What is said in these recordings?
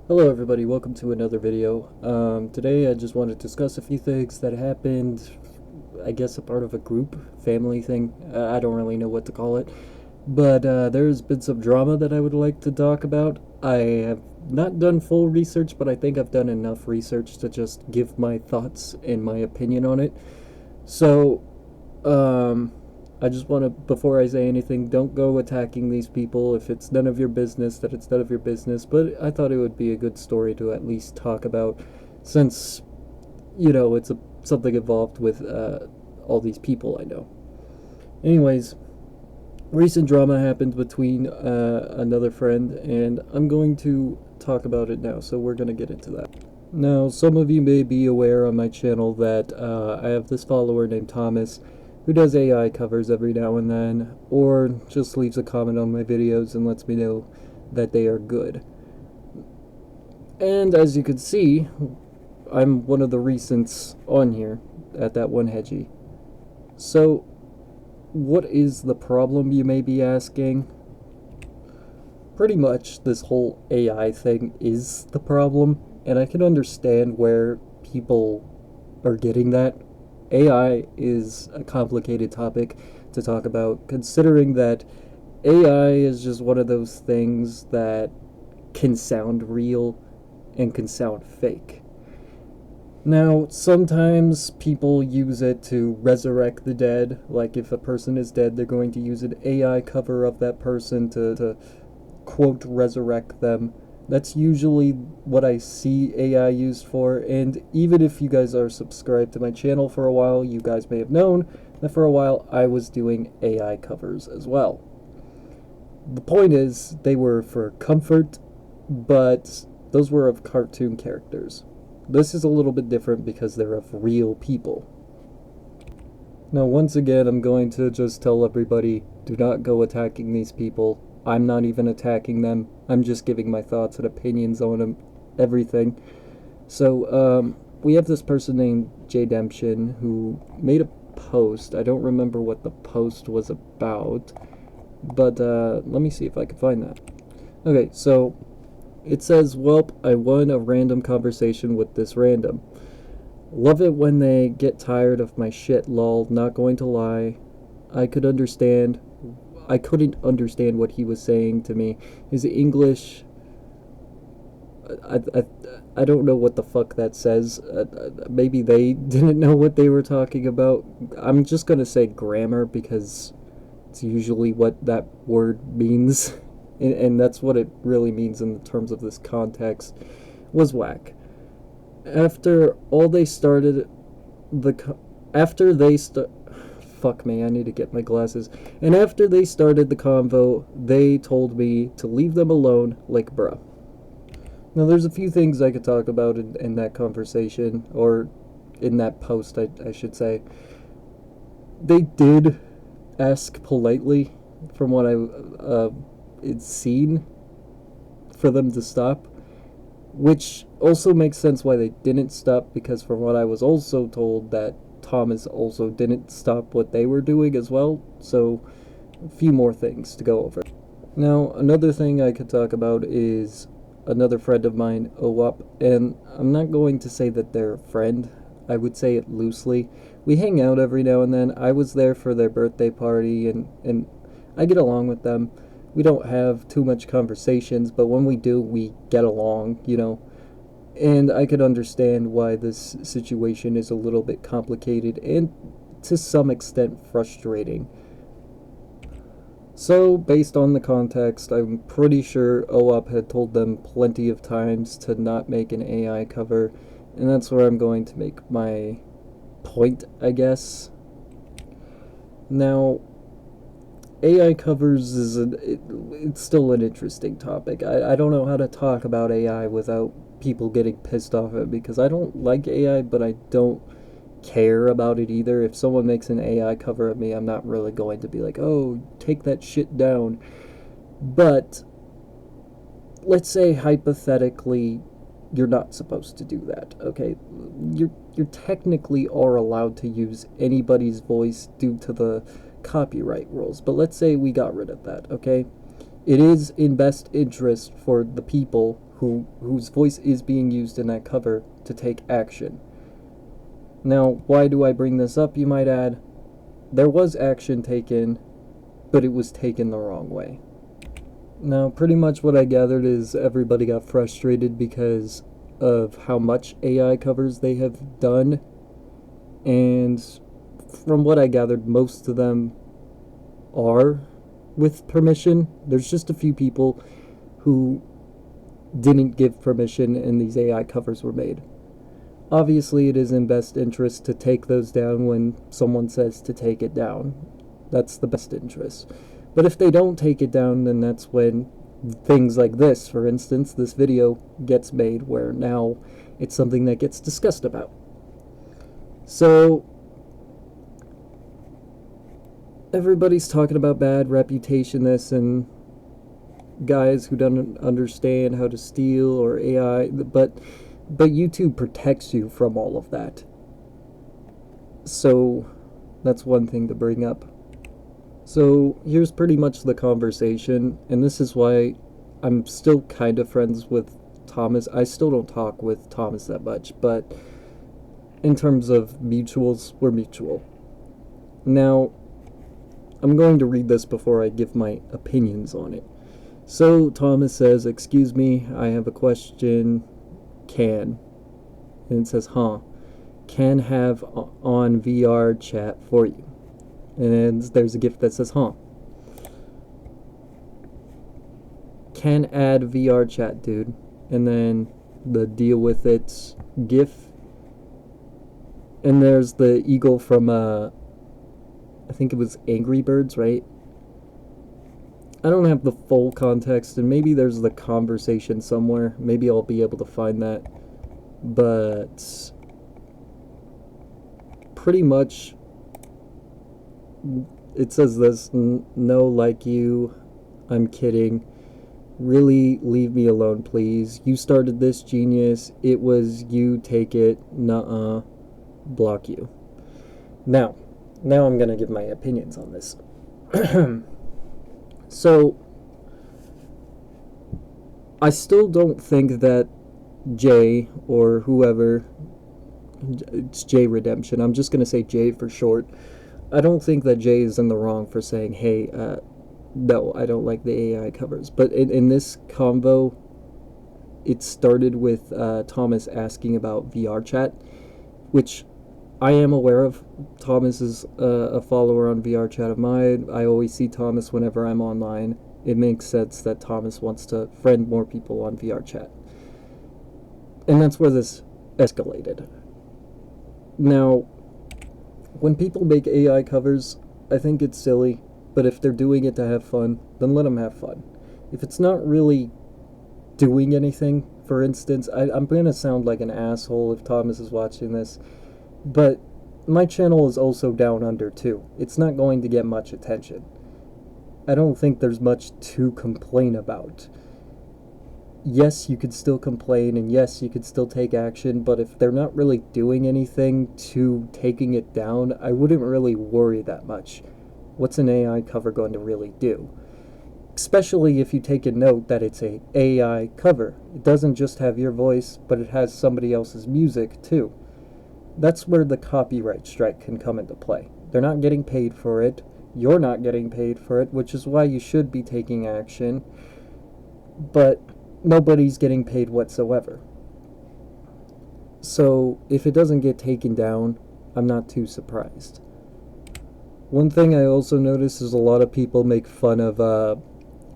Hello everybody, welcome to another video. Today I just wanted to discuss a few things that happened, I guess a part of a group, family thing, I don't really know what to call it. But there's been some drama that I would like to talk about. I have not done full research, but I think I've done enough research to just give my thoughts and my opinion on it. So, um, I just want to, before I say anything, don't go attacking these people. If it's none of your business, that it's none of your business. But I thought it would be a good story to at least talk about, since, it's something involved with all these people I know. Anyways, recent drama happened between another friend, and I'm going to talk about it now, so we're going to get into that. Now, some of you may be aware on my channel that I have this follower named Thomas who does AI covers every now and then, or just leaves a comment on my videos and lets me know that they are good. And as you can see, I'm one of the recents on here at that one hedgie. So, what is the problem, you may be asking? Pretty much this whole AI thing is the problem, and I can understand where people are getting that. AI is a complicated topic to talk about, considering that AI is just one of those things that can sound real and can sound fake. Now, sometimes people use it to resurrect the dead. Like, if a person is dead, they're going to use an AI cover of that person to quote, resurrect them. That's usually what I see AI used for, and even if you guys are subscribed to my channel for a while, you guys may have known that for a while I was doing AI covers as well. The point is, they were for comfort, but those were of cartoon characters. This is a little bit different because they're of real people. Now, once again, I'm going to just tell everybody, do not go attacking these people. I'm not even attacking them. I'm just giving my thoughts and opinions on them, everything. So, we have this person named Jdemption who made a post. I don't remember what the post was about, but let me see if I can find that. Okay, so it says, "Welp, I won a random conversation with this random. Love it when they get tired of my shit, lol. Not going to lie. I could understand. I couldn't understand what he was saying to me. His English. I, I, I don't know what the fuck that says. Maybe they didn't know what they were talking about. I'm just gonna say grammar because it's usually what that word means, and that's what it really means in the terms of this context. Was whack. After all they started, after they fuck me, I need to get my glasses. And after they started the convo, they told me to leave them alone, like bruh. Now, there's a few things I could talk about in that conversation, or in that post, I should say. They did ask politely, from what it's seen, for them to stop, which also makes sense why they didn't stop, because from what I was also told, that Thomas also didn't stop what they were doing as well, so a few more things to go over. Now, another thing I could talk about is another friend of mine, OWAP, and I'm not going to say that they're a friend. I would say it loosely. We hang out every now and then. I was there for their birthday party, and I get along with them. We don't have too much conversations, but when we do, we get along. And I could understand why this situation is a little bit complicated and to some extent frustrating. So, based on the context, I'm pretty sure OWAP had told them plenty of times to not make an AI cover, and that's where I'm going to make my point, I guess. Now, AI covers it's still an interesting topic. I don't know how to talk about AI without people getting pissed off at it, because I don't like AI, but I don't care about it either. If someone makes an AI cover of me, I'm not really going to be like, oh, take that shit down. But let's say hypothetically you're not supposed to do that, okay? You technically are allowed to use anybody's voice due to the copyright rules. But let's say we got rid of that, okay? It is in best interest for the people whose voice is being used in that cover to take action. Now, why do I bring this up, you might add? There was action taken, but it was taken the wrong way. Now, pretty much what I gathered is everybody got frustrated because of how much AI covers they have done, and from what I gathered, most of them are with permission. There's just a few people who didn't give permission and these AI covers were made. Obviously, it is in best interest to take those down when someone says to take it down. That's the best interest. But if they don't take it down, then that's when things like this, for instance, this video gets made where now it's something that gets discussed about. So, everybody's talking about bad reputation this and guys who don't understand how to steal or AI, but YouTube protects you from all of that. So that's one thing to bring up. So here's pretty much the conversation, and this is why I'm still kind of friends with Thomas. I still don't talk with Thomas that much, but in terms of mutuals, we're mutual. Now, I'm going to read this before I give my opinions on it. So Thomas says, "Excuse me, I have a question. Can," and it says, "Can have on VR chat for you." And then there's a GIF that says, "Can add VR chat, dude." And then the deal with it GIF. And there's the eagle from, I think it was Angry Birds, right? I don't have the full context, and maybe there's the conversation somewhere. Maybe I'll be able to find that. But pretty much it says this: "No, like you, I'm kidding. Really, leave me alone, please. You started this, genius. It was you, take it. Nuh-uh. Block you." Now I'm gonna give my opinions on this. So, I still don't think that Jay, or whoever, it's Jay Redemption, I'm just going to say Jay for short, I don't think that Jay is in the wrong for saying, hey, no, I don't like the AI covers. But in this convo, it started with Thomas asking about VR chat, which I am aware of. Thomas is a follower on VR chat of mine. I always see Thomas whenever I'm online. It makes sense that Thomas wants to friend more people on VR chat. And that's where this escalated. Now, when people make AI covers, I think it's silly, but if they're doing it to have fun, then let them have fun. If it's not really doing anything, for instance, I'm going to sound like an asshole if Thomas is watching this, but my channel is also down under too. It's not going to get much attention. I don't think there's much to complain about. Yes, you could still complain, and yes, you could still take action, but if they're not really doing anything to taking it down, I wouldn't really worry that much. What's an AI cover going to really do? Especially if you take a note that it's a AI cover. It doesn't just have your voice, but it has somebody else's music too. That's where the copyright strike can come into play. They're not getting paid for it. You're not getting paid for it, which is why you should be taking action. But nobody's getting paid whatsoever. So if it doesn't get taken down, I'm not too surprised. One thing I also notice is a lot of people make fun of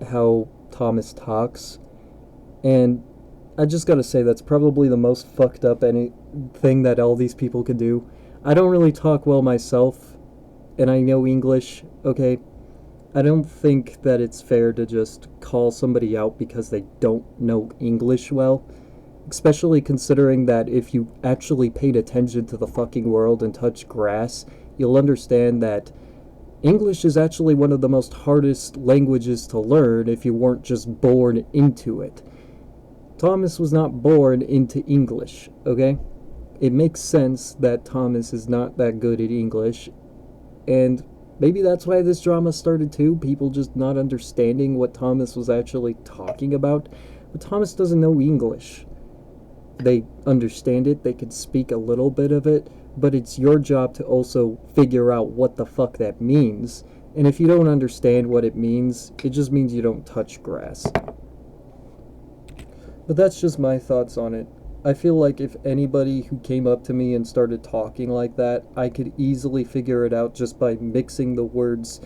how Thomas talks. And I just gotta say, that's probably the most fucked up thing that all these people could do. I don't really talk well myself, and I know English, okay? I don't think that it's fair to just call somebody out because they don't know English well, especially considering that if you actually paid attention to the fucking world and touched grass, you'll understand that English is actually one of the most hardest languages to learn if you weren't just born into it. Thomas was not born into English, okay? It makes sense that Thomas is not that good at English, and maybe that's why this drama started too, people just not understanding what Thomas was actually talking about. But Thomas doesn't know English. They understand it, they could speak a little bit of it, but it's your job to also figure out what the fuck that means. And if you don't understand what it means, it just means you don't touch grass. But that's just my thoughts on it. I feel like if anybody who came up to me and started talking like that, I could easily figure it out just by mixing the words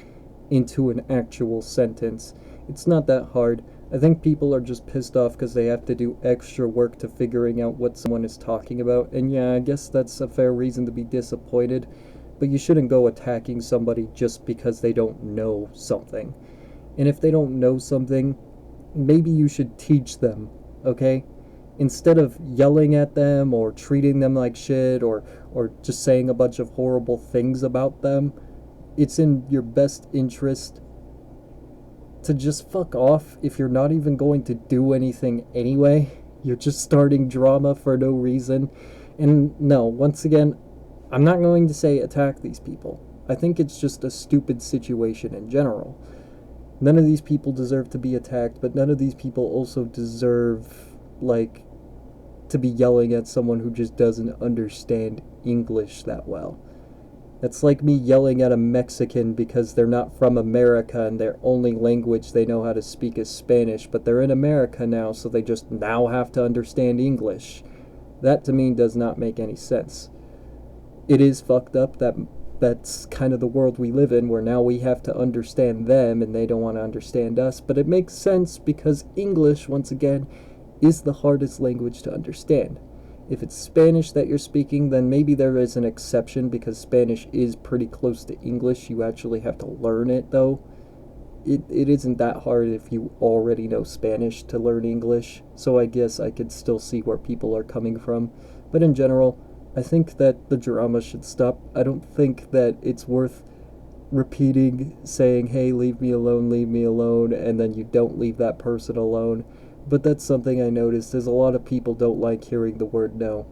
into an actual sentence. It's not that hard. I think people are just pissed off because they have to do extra work to figuring out what someone is talking about. And yeah, I guess that's a fair reason to be disappointed. But you shouldn't go attacking somebody just because they don't know something. And if they don't know something, maybe you should teach them, okay? Instead of yelling at them or treating them like shit or just saying a bunch of horrible things about them, it's in your best interest to just fuck off if you're not even going to do anything anyway. You're just starting drama for no reason. And no, once again, I'm not going to say attack these people. I think it's just a stupid situation in general. None of these people deserve to be attacked, but none of these people also deserve, like, to be yelling at someone who just doesn't understand English that well. It's like me yelling at a Mexican because they're not from America and their only language they know how to speak is Spanish, but they're in America now, so they just now have to understand English. That to me does not make any sense. It is fucked up that that's kind of the world we live in, where now we have to understand them and they don't want to understand us, but it makes sense because English, once again, is the hardest language to understand. If it's Spanish that you're speaking, then maybe there is an exception because Spanish is pretty close to English. You actually have to learn it, though. It isn't that hard if you already know Spanish to learn English, so I guess I could still see where people are coming from. But in general, I think that the drama should stop. I don't think that it's worth repeating, saying, hey, leave me alone, and then you don't leave that person alone. But that's something I noticed, is a lot of people don't like hearing the word no.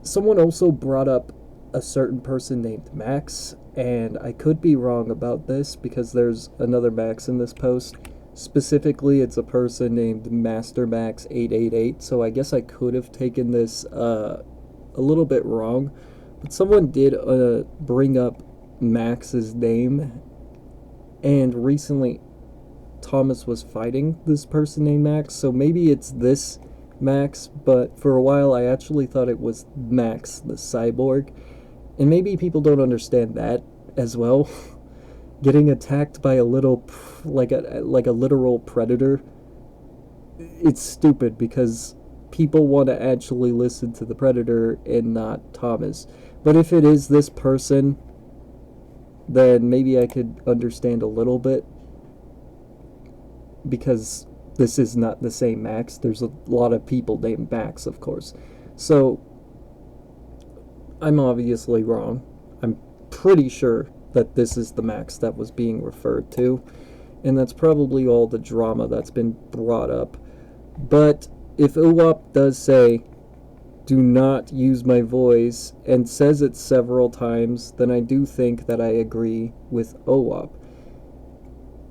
Someone also brought up a certain person named Max, and I could be wrong about this because there's another Max in this post. Specifically, it's a person named MasterMax888, so I guess I could have taken this a little bit wrong. But someone did bring up Max's name, and recently Thomas was fighting this person named Max, so maybe it's this Max, but for a while I actually thought it was Max the cyborg, and maybe people don't understand that as well. Getting attacked by a little, like a literal predator, it's stupid because people want to actually listen to the predator and not Thomas. But if it is this person, then maybe I could understand a little bit, because this is not the same Max. There's a lot of people named Max, of course. So, I'm obviously wrong. I'm pretty sure that this is the Max that was being referred to. And that's probably all the drama that's been brought up. But if OWAP does say, do not use my voice, and says it several times, then I do think that I agree with OWAP.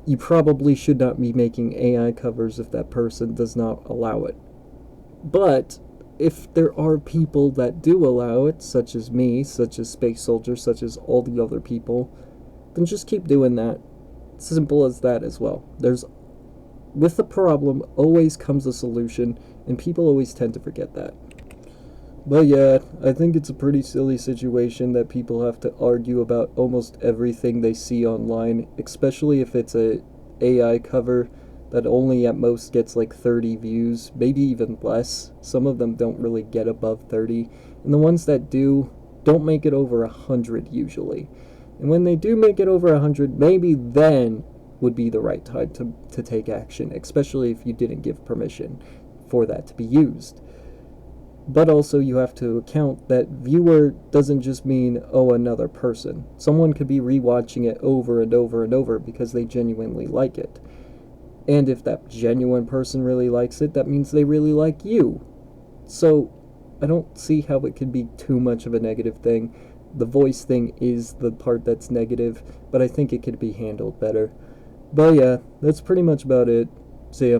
You probably should not be making AI covers if that person does not allow it. But if there are people that do allow it, such as me, such as Space Soldier, such as all the other people, then just keep doing that. Simple as that as well. With the problem always comes a solution, and people always tend to forget that. But yeah, I think it's a pretty silly situation that people have to argue about almost everything they see online, especially if it's a AI cover that only at most gets like 30 views, maybe even less. Some of them don't really get above 30, and the ones that do don't make it over 100 usually. And when they do make it over 100, maybe then would be the right time to take action, especially if you didn't give permission for that to be used. But also you have to account that viewer doesn't just mean, oh, another person. Someone could be rewatching it over and over and over because they genuinely like it. And if that genuine person really likes it, that means they really like you. So I don't see how it could be too much of a negative thing. The voice thing is the part that's negative, but I think it could be handled better. But yeah, that's pretty much about it. See ya.